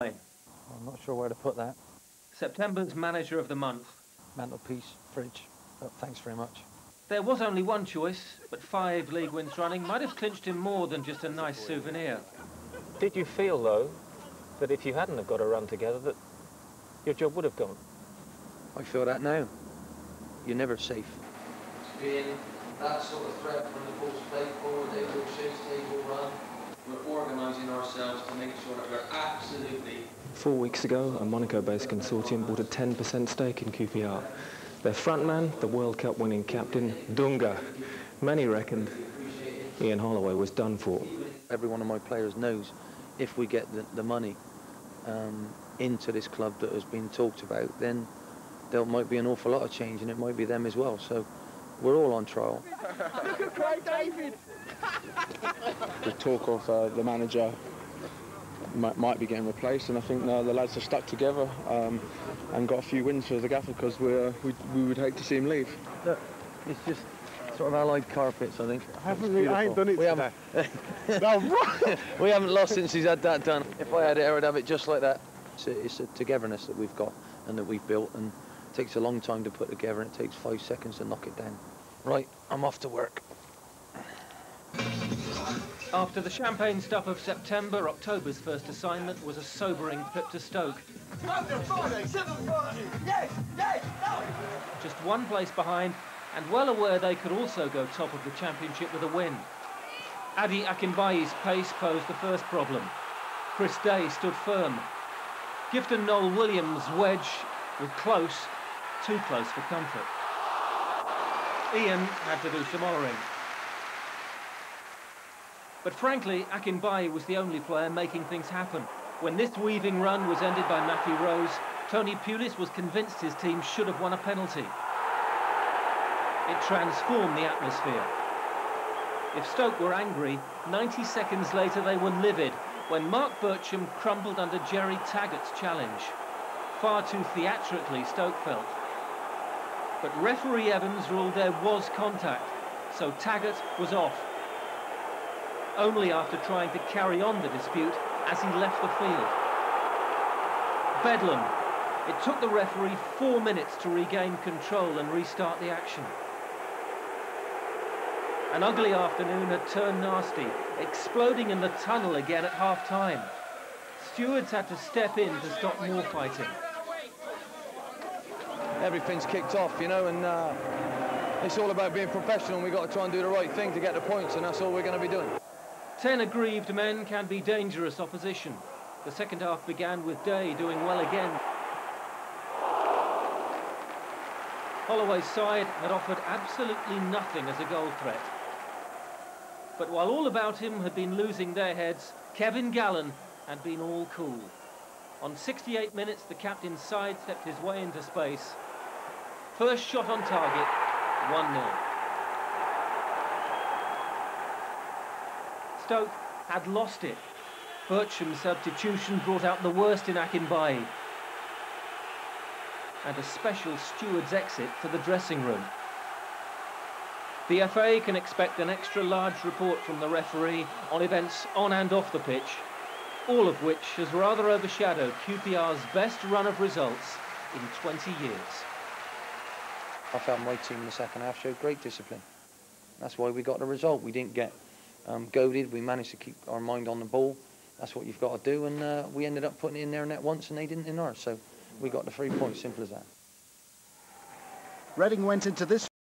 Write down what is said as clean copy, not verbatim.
I'm not sure where to put that. September's manager of the month. Mantelpiece, fridge. Oh, thanks very much. There was only one choice, but 5 league wins running might have clinched him more than just a nice souvenir. Did you feel, though, that if you hadn't have got a run together, that your job would have gone? I feel that now. You're never safe. Being that sort of threat from the post play forward, they will chase, they will run. We're organising ourselves to make sure that we're absolutely... 4 weeks ago, a Monaco-based consortium bought a 10% stake in Q.P.R. Their frontman, the World Cup winning captain, Dunga. Many reckoned Ian Holloway was done for. Every one of my players knows if we get the money into this club that has been talked about, then there might be an awful lot of change, and it might be them as well. So we're all on trial. Look at Craig David! The talk of the manager might be getting replaced, and I think the lads have stuck together and got a few wins for the gaffer, because we would hate to see him leave. Look, it's just sort of allied carpets, I think. I ain't done it today. We haven't lost since he's had that done. If I had it, I would have it just like that. It's a togetherness that we've got and that we've built, and it takes a long time to put together, and it takes 5 seconds to knock it down. Right, I'm off to work. After the champagne stuff of September, October's first assignment was a sobering trip to Stoke. Just 1 place behind, and well aware they could also go top of the championship with a win. Adi Akinbaye's pace posed the first problem. Chris Day stood firm. Gifton Noel Williams' wedge was close, too close for comfort. Ian had to do some oaring. But frankly, Akinbaye was the only player making things happen. When this weaving run was ended by Matthew Rose, Tony Pulis was convinced his team should have won a penalty. It transformed the atmosphere. If Stoke were angry, 90 seconds later they were livid when Mark Bircham crumbled under Gerry Taggart's challenge. Far too theatrically, Stoke felt. But referee Evans ruled there was contact, so Taggart was off. Only after trying to carry on the dispute as he left the field. Bedlam. It took the referee 4 minutes to regain control and restart the action. An ugly afternoon had turned nasty, exploding in the tunnel again at half-time. Stewards had to step in to stop more fighting. Everything's kicked off, you know, and it's all about being professional, and we've got to try and do the right thing to get the points, and that's all we're going to be doing. 10 aggrieved men can be dangerous opposition. The second half began with Day doing well again. Holloway's side had offered absolutely nothing as a goal threat. But while all about him had been losing their heads, Kevin Gallen had been all cool. On 68 minutes, the captain sidestepped his way into space. First shot on target, 1-0. Stoke had lost it. Bircham's substitution brought out the worst in Akinbaye. And a special steward's exit to the dressing room. The FA can expect an extra large report from the referee on events on and off the pitch, all of which has rather overshadowed Q.P.R's best run of results in 20 years. I felt my team in the second half showed great discipline. That's why we got the result. We didn't get goaded. We managed to keep our mind on the ball. That's what you've got to do, and we ended up putting it in their net once, and they didn't in ours. So we got the 3 points, simple as that. Reading went into this